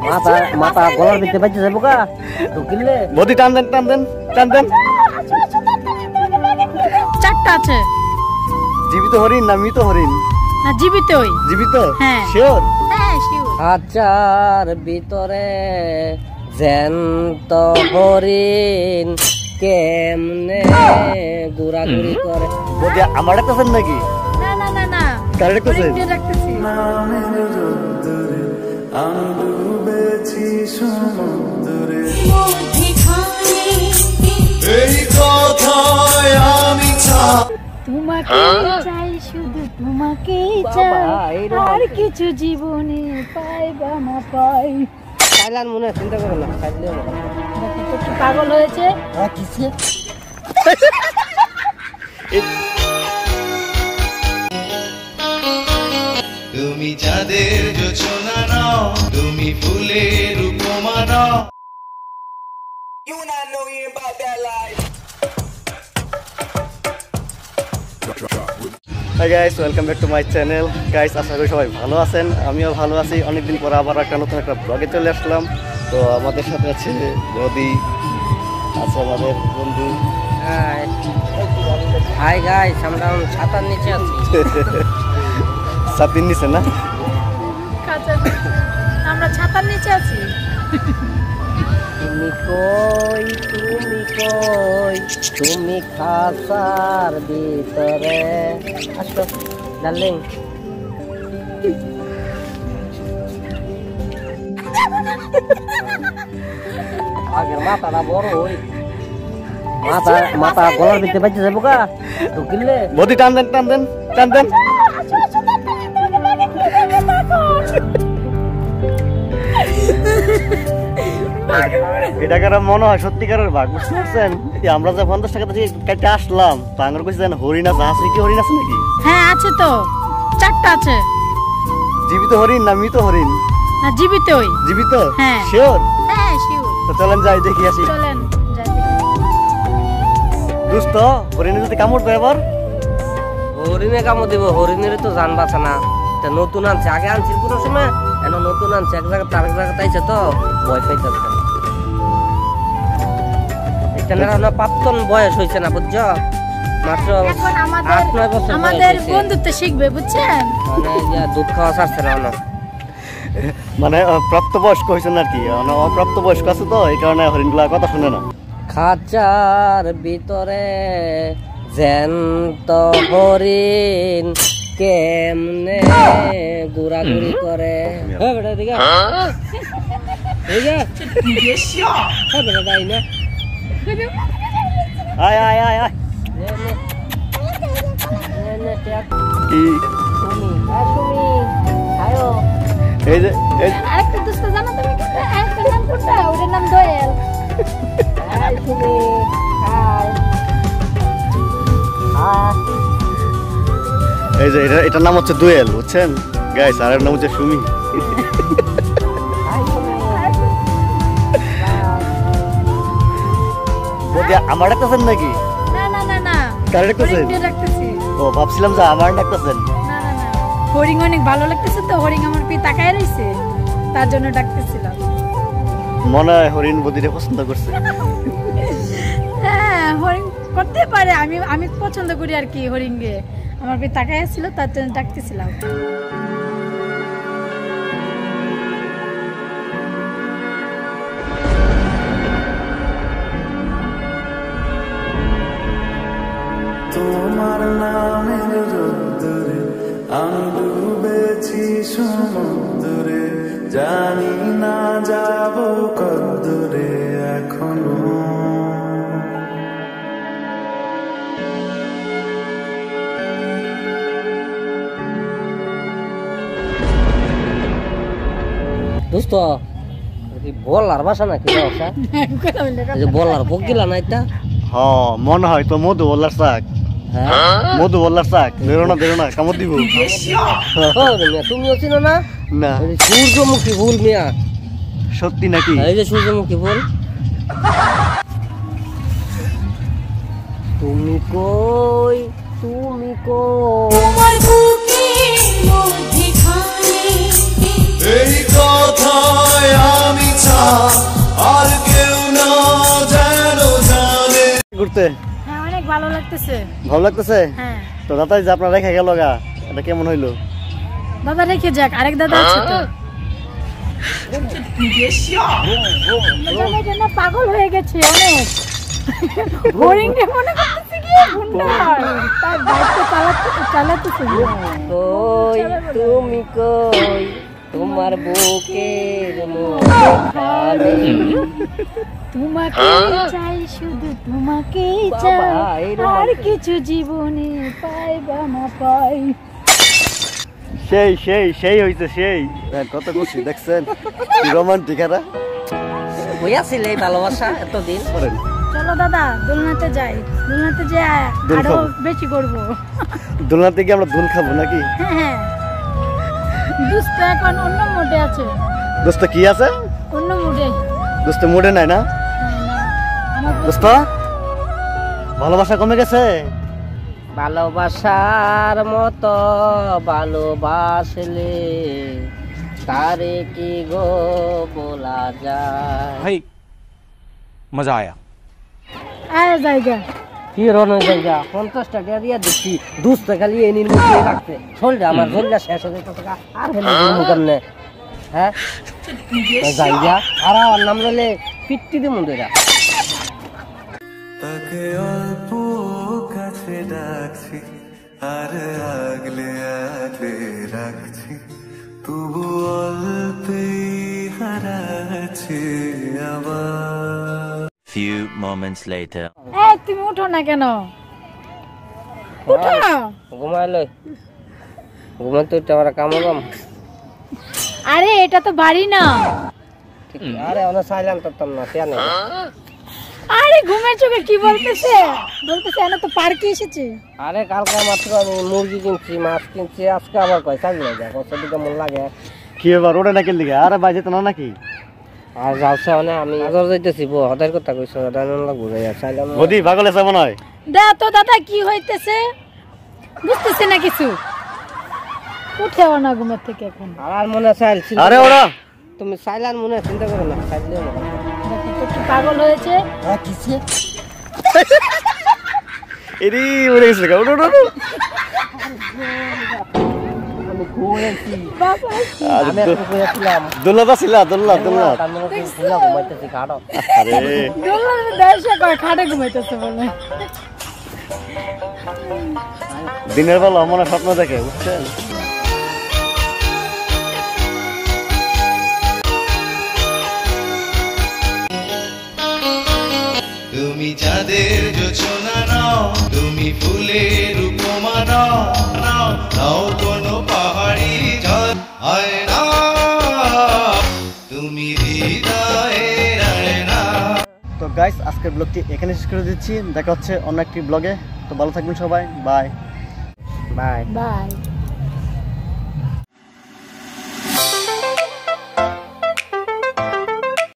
মাথা মাথা গলার ভিতরে বাজে যাবো কা ঢুকিলে বডি টান দেন টান দেন টান দেন। চারটা আছে। জীবিত হরিণ না মৃত হরিণ? না জীবিতই। জীবিত? হ্যাঁ শিওর? হ্যাঁ শিওর। খাঁচার ভিতরে জ্যান্ত হরিণ কেমনে ঘোরাঘুরি করে। বডি আমার ডাকতেছেন নাকি? না না না না কারে ডাকতেছেন? হরিণকে ডাকতেছি। আমি ডুবেছি সমুদ্রে, এই কথায় আমি তোমাকে চাই শুধু তোমাকেই চাই, আর কিছু জীবনে পাইবা না পাই। সাইলান মনে চিন্তা করো না, সাইলেও না। দেখো কি পাগল হয়েছে। কিসে তুমি চাঁদের জোছনা নাও, তুমি ফুলের উপমা নাও। Hi guys, welcome back to my channel. Guys আশা করি সবাই ভালো আছেন, আমিও ভালো আছি। অনেকদিন পর আবার একটা নতুন একটা ব্লগে চলে আসলাম। তো আমাদের সাথে আছে বদি, আছে আমাদের বন্ধু। হাই গাইস, আমরা ছাতার নিচে আছি। সাতিন নিচে না, আমরা ছাতার নিচে আছি। তুমি কই তুমি কই তুমি খাঁচার ভিতরে আসো ডার্লিং। আগের মাথাটা বড় হই, মাথা মাথা গলার ভিতরে বাজে যাবো কা ঢুকিলে। বদি টান দেন টান দেন টান দেন। এটা কারো মনে হয় সত্যিকারের ভাগ, বুঝতে পারছেন? আমরা যে 50 টাকা দিয়ে কেটে আসলাম, তো আঙ্গুর কইছে হরিণ আছে। হাসি কি হরিণ আছে নাকি? হ্যাঁ আছে তো, চারটা আছে। জীবিত হরিণ না মৃত হরিণ? না জীবিতই। জীবিত? হ্যাঁ শিওর? হ্যাঁ শিওর। তো চলেন যাই দেখি আসি। চলেন যাই দেখি। দোস্ত, হরিণে যদি কামড় দেয় এবার? হরিণে কামড় দিব, হরিণের তো জান বাঁচা না। তা নতুন আনছে, আগে আনছিল কোনো সময়, এখন নতুন আনছে। এক জায়গা আরেক জায়গা তাইছে তো ভয় পাইতেছে। এখানে প্রাপ্তন বয়স হয়েছে না, বুঝছো? মাত্র এখন 8-9 বছর আমাদের বন্ধুত্ব শিখবে, বুঝছেন? মানে দুধ খাওয়া ছাড়ছে না। মানে প্রাপ্তবয়স্ক হয়েছে না আর কি, মানে অপ্রাপ্তবয়স্ক আছে তো, এই কারণে হরিণগুলা কথা শুনে না। খাঁচার ভিতরে জ্যান্ত হরিণ কেমনে ঘোরাঘুরি করে। আয় আয় আয় আয়। এই যে আরেকটা দোস্ত জানো তুমি কি? আরেকটা নাম কোনটা? ওর নাম দোয়েল। High Sumi, high. এই যে এটার নাম হচ্ছে দোয়েল, বুঝছেন গাইস? আর এর নাম হচ্ছে সুমি। বদি আমার ডাকতেছেন নাকি? না না না না কারে ডাকতেছেন? হরিণকে ডাকতেছি। ও ভাবছিলাম যে আমার ডাকতেছেন। না না না হরিণ অনেক ভালো লাগতেছে তো, হরিণ আমার পি তাকায় রইছে, তার জন্য ডাকতেছিলাম। মনে হয় হরিণ বদিরে পছন্দ করছে। হ্যাঁ হরিণ করতে পারে, আমি পছন্দ করি আর কি হরিণকে। আমার পি তাকায় ছিল, তার জন্য ডাকতেছিলাম। তোমার নামের রোদ্দুরে আমি ডুবেছি সমুদ্রে, জানি না যাব কদ্দুরে এখনো। দোস্ত বলার বাসা নাকি? বলার বকিলা না এটা? হ্যাঁ মনে হয় তো মধু বল্লার শাক। মধু বল্লার শাক। বেরো না কামড় দিব। তুমিও চিনো না? না। সূর্যমুখী ফুল মিয়া। সত্যি নাকি? এই যে সূর্যমুখী ফুল। তুমি কই তুমি কই তোমার বুকের মধ্যে খানে এই কথায় ঘুরতে? হ্যাঁ অনেক ভালো লাগতেছে। ভালো লাগতেছে? হ্যাঁ। তো দাদা যে আপনার রেখে গেল গা, এটা কেমন হইলো? দাদা রেখে যাক, আরেক দাদা আছে তো। এটা না পাগল হয়ে গেছে অনেক। বোরিং রে মনে করতেছে কি গুন্ডার। তার বাইক তো চালাতেছে। কই তুমি কই তোমার বুকের মধ্যে তোমাকে চাই, শুধু তোমাকে চাই, আর কিছু জীবনে পাইবা না পাই। সেই সেই সেই হইছে সেই। কত খুশি দেখছেন, কি রোমান্টিক এরা। হইয়াছিল এই ভালোবাসা এতদিন। করেন চলো দাদা দোলনাতে যাই, দোলনাতে যাই দোল আরো খাবো। বেশি করবো। দোলনাতে গিয়ে আমরা দোল খাবো নাকি? হ্যাঁ দুষ্ট এখন অন্য মোডে আছে। দোস্ত কি আছে? অন্য মোডে। দোস্ত মুডে নাই না? আমার দোস্ত ভালোবাসা কমে গেছে? ভালোবাসার মতো ভালোবাসলে তারে কি গো বলা যায়। भाई मजा आया। আয় জায়গা কি রন জায়গা 50 টাকা দিয়া দিচ্ছি, দুধ খালি এনির মধ্যে রাখতে শরীরটা আমার শরীরটা শেষ হয়ে যেতে টাকা আর ফেলে দিমু কেমনে? হ্যাঁ জায়গা আর আমার নাম রইলে পিট্টি দিমু দেরা। তাকে অল্প কাছে ডাকছি আর আগলে আগলে রাখছি, তবু অল্পেই হারাচ্ছে আবার। Few moments later. এই তুমি উঠো না কেন? উঠো। ঘুমাইলে ঘুমাতে উঠে আমার কামড়াম। আরে এটা তো বাড়ি না। আরে অনেক সাইলেন্ট করতাম না কেন? আরে ঘুমের চোখে কি বলতেছে? বলতেছে এনা তো পার্কে এসেছে। আরে কালকে মাত্র আমি মুরগি কিনছি, মাছ কিনছি, আজকে আবার কয় চাইলে যায় কত দিকে মন লাগে। কি এবার ওটা নাকি লিখে আরে বাজে তো না নাকি? আর যাচ্ছে মানে আমি আজর যাইতেছি বউ হদার কথা কইছো দাঁড়ানো লাগবো যাই চাইলাম। বদি পাগল আছে মনে হয়। দা তো দাদা কি হইতেছে বুঝতেছে না কিছু। উঠেও না ঘুমের থেকে এখন। আর মনে চাইল আরে ওরা তুমি চাইলাম মনে চিন্তা করো না চাইলে দেখো তো কি পাগল হয়েছে। কিসে এরি উড়ে গেছে গা। ওড়ো ওড়ো আমি ঘুমাইছি বাবা আমি একটু কইছিলাম দোলনা ছিল দোলনা দোলনা। তার মনে কি ভুলা ঘুমাইতেছি কাটো। আরে দোলনার দেশে কয় খাটে ঘুমাইতেছে বলে। দিনের বেলা মনে স্বপ্ন দেখে বুঝছেন। তুমি চাঁদের জোছনা নাও, তুমি ফুলের উপমা নাও, নাও কোনো পাহাড়ি ঝড় হয় না, তুমি হৃদয়ের আয়না। তো গাইস আজকের ব্লগটি এখানে শেষ করে দিচ্ছি, দেখা হচ্ছে অন্য একটি ব্লগে। তো ভালো থাকবেন সবাই, বাই বাই। বাই।